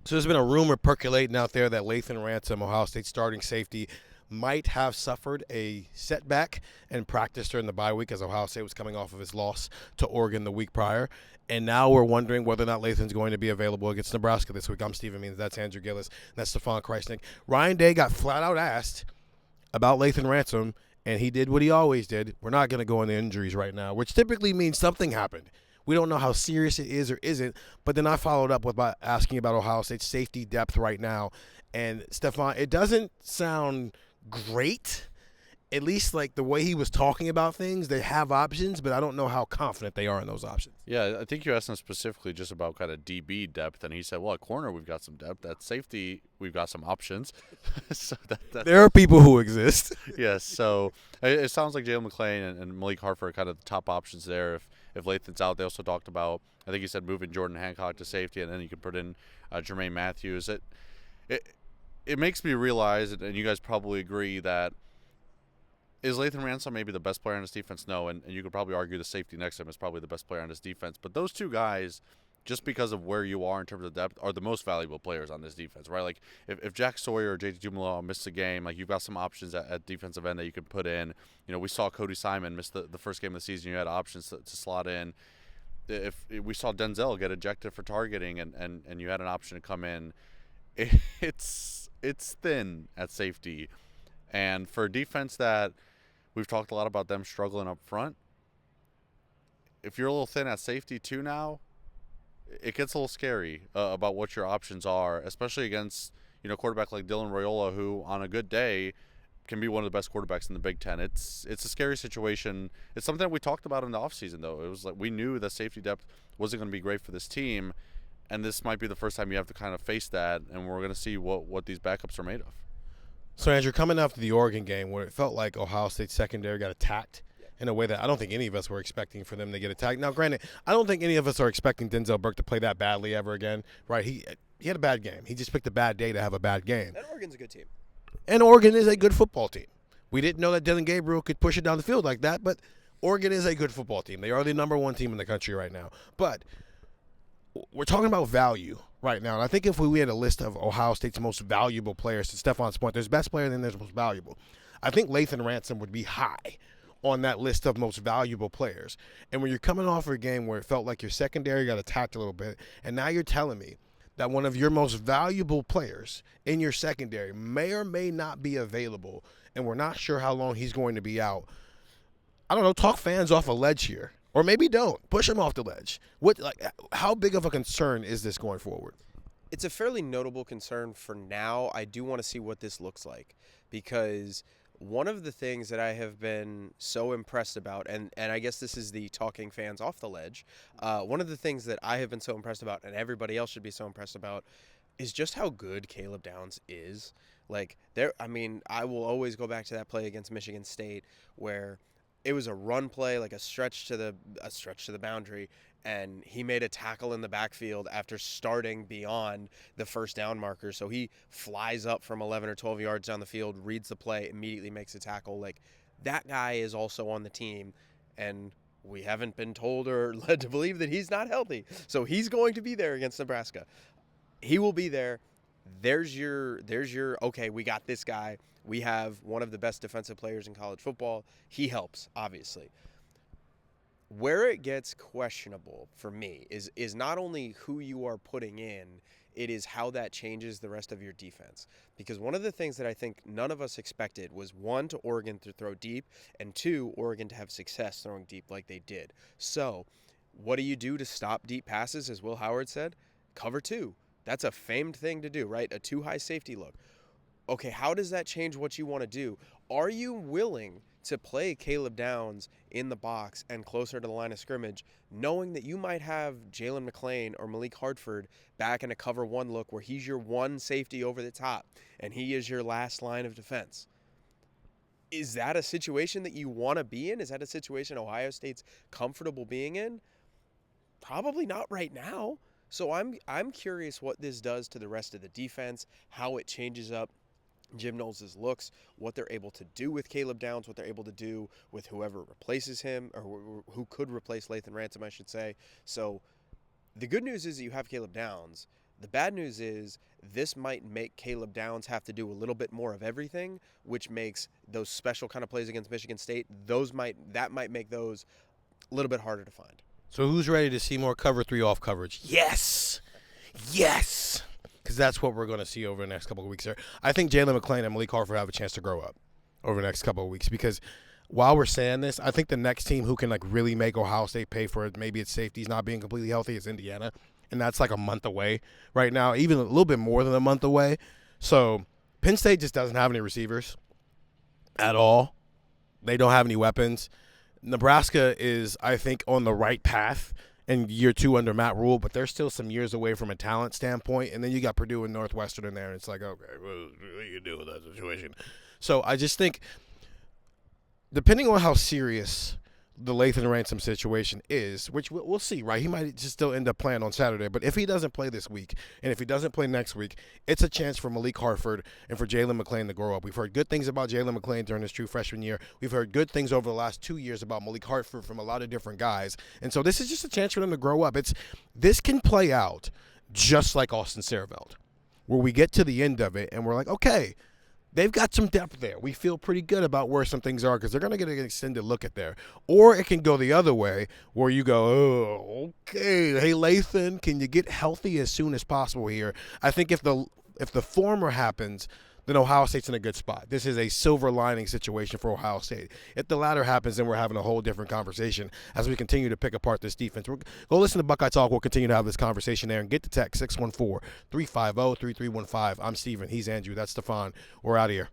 So there's been a rumor percolating out there that Lathan Ransom, Ohio State starting safety, might have suffered a setback in practice during the bye week as Ohio State was coming off of his loss to Oregon the week prior. And now we're wondering whether or not Lathan's going to be available against Nebraska this week. I'm Stephen Means. That's Andrew Gillis. And that's Stefan Krajisnik. Ryan Day got flat out asked about Lathan Ransom, and he did what he always did. We're not going to go into injuries right now, which typically means something happened. We don't know how serious it is or isn't, but then I followed up with asking about Ohio State's safety depth right now. And, Stefan, it doesn't sound great, at least like the way he was talking about things. They have options, but I don't know how confident they are in those options. Yeah, I think you asked him specifically just about kind of DB depth, and he said, well, at corner we've got some depth. At safety we've got some options. So there are people who exist. Yes, so it sounds like Jalen McClain and Malik Hartford are kind of the top options there if Lathan's out. They also talked about, I think he said, moving Jordan Hancock to safety, and then you can put in Jermaine Matthews. It makes me realize, and you guys probably agree, that is Lathan Ransom maybe the best player on this defense? No, and you could probably argue the safety next to him is probably the best player on this defense. But those two guys, just because of where you are in terms of depth, are the most valuable players on this defense, right? Like if Jack Sawyer or JT Jumalo miss a game, like you've got some options at defensive end that you can put in. You know, we saw Cody Simon miss the first game of the season. You had options to slot in. If we saw Denzel get ejected for targeting and you had an option to come in, it's thin at safety. And for a defense that we've talked a lot about them struggling up front, if you're a little thin at safety too now, it gets a little scary about what your options are, especially against, a quarterback like Dylan Raiola, who on a good day can be one of the best quarterbacks in the Big Ten. It's a scary situation. It's something that we talked about in the offseason, though. It was like we knew that safety depth wasn't going to be great for this team, and this might be the first time you have to kind of face that, and we're going to see what these backups are made of. So, Andrew, coming after the Oregon game where it felt like Ohio State's secondary got attacked in a way that I don't think any of us were expecting for them to get attacked. Now, granted, I don't think any of us are expecting Denzel Burke to play that badly ever again, right? He had a bad game. He just picked a bad day to have a bad game. And Oregon's a good team. And Oregon is a good football team. We didn't know that Dylan Gabriel could push it down the field like that, but Oregon is a good football team. They are the number one team in the country right now. But we're talking about value right now. And I think if we had a list of Ohio State's most valuable players, to Stefan's point, there's best player, then there's most valuable. I think Lathan Ransom would be high on that list of most valuable players. And when you're coming off of a game where it felt like your secondary got attacked a little bit, and now you're telling me that one of your most valuable players in your secondary may or may not be available, and we're not sure how long he's going to be out, I don't know, talk fans off a ledge here. Or maybe don't. Push him off the ledge. How big of a concern is this going forward? It's a fairly notable concern for now. I do want to see what this looks like, because one of the things that I have been so impressed about, and I guess this is the talking fans off the ledge, one of the things that I have been so impressed about, and everybody else should be so impressed about, is just how good Caleb Downs is. I will always go back to that play against Michigan State where it was a run play, like a stretch to the boundary, and he made a tackle in the backfield after starting beyond the first down marker. So he flies up from 11 or 12 yards down the field, reads the play, immediately makes a tackle. Like, that guy is also on the team, and we haven't been told or led to believe that he's not healthy. So he's going to be there against Nebraska. He will be there. There's your okay, we got this guy. We have one of the best defensive players in college football. He helps, obviously. Where it gets questionable for me is not only who you are putting in, it is how that changes the rest of your defense. Because one of the things that I think none of us expected was, one, to Oregon to throw deep, and two, Oregon to have success throwing deep like they did. So what do you do to stop deep passes, as Will Howard said? Cover two. That's a famed thing to do, right? A too high safety look. Okay, how does that change what you want to do? Are you willing to play Caleb Downs in the box and closer to the line of scrimmage, knowing that you might have Jalen McClain or Malik Hartford back in a cover one look where he's your one safety over the top and he is your last line of defense? Is that a situation that you want to be in? Is that a situation Ohio State's comfortable being in? Probably not right now. So I'm curious what this does to the rest of the defense, how it changes up Jim Knowles' looks, what they're able to do with Caleb Downs, what they're able to do with whoever replaces him, or who could replace Lathan Ransom, I should say. So the good news is that you have Caleb Downs. The bad news is this might make Caleb Downs have to do a little bit more of everything, which makes those special kind of plays against Michigan State, that might make those a little bit harder to find. So who's ready to see more cover 3 off coverage? Yes. Yes. Because that's what we're going to see over the next couple of weeks here. I think Jalen McClain and Malik Harford have a chance to grow up over the next couple of weeks, because while we're saying this, I think the next team who can really make Ohio State pay for it, maybe its safeties not being completely healthy, is Indiana. And that's a month away right now, even a little bit more than a month away. So Penn State just doesn't have any receivers at all. They don't have any weapons. Nebraska is, I think, on the right path in year 2 under Matt Rule, but they're still some years away from a talent standpoint. And then you got Purdue and Northwestern in there, and it's okay, what do you do with that situation? So I just think, depending on how serious the Lathan Ransom situation is, which we'll see, right? He might just still end up playing on Saturday. But if he doesn't play this week, and if he doesn't play next week, it's a chance for Malik Harford and for Jalen McClain to grow up. We've heard good things about Jalen McClain during his true freshman year. We've heard good things over the last 2 years about Malik Harford from a lot of different guys. And so this is just a chance for them to grow up. This can play out just like Austin Saraveld, where we get to the end of it and we're like, okay, they've got some depth there. We feel pretty good about where some things are because they're going to get an extended look at there. Or it can go the other way where you go, oh, okay, hey, Lathan, can you get healthy as soon as possible here? I think if the former happens, then Ohio State's in a good spot. This is a silver lining situation for Ohio State. If the latter happens, then we're having a whole different conversation as we continue to pick apart this defense. Go listen to Buckeye Talk. We'll continue to have this conversation there. And get the text 614-350-3315. I'm Steven. He's Andrew. That's Stefan. We're out of here.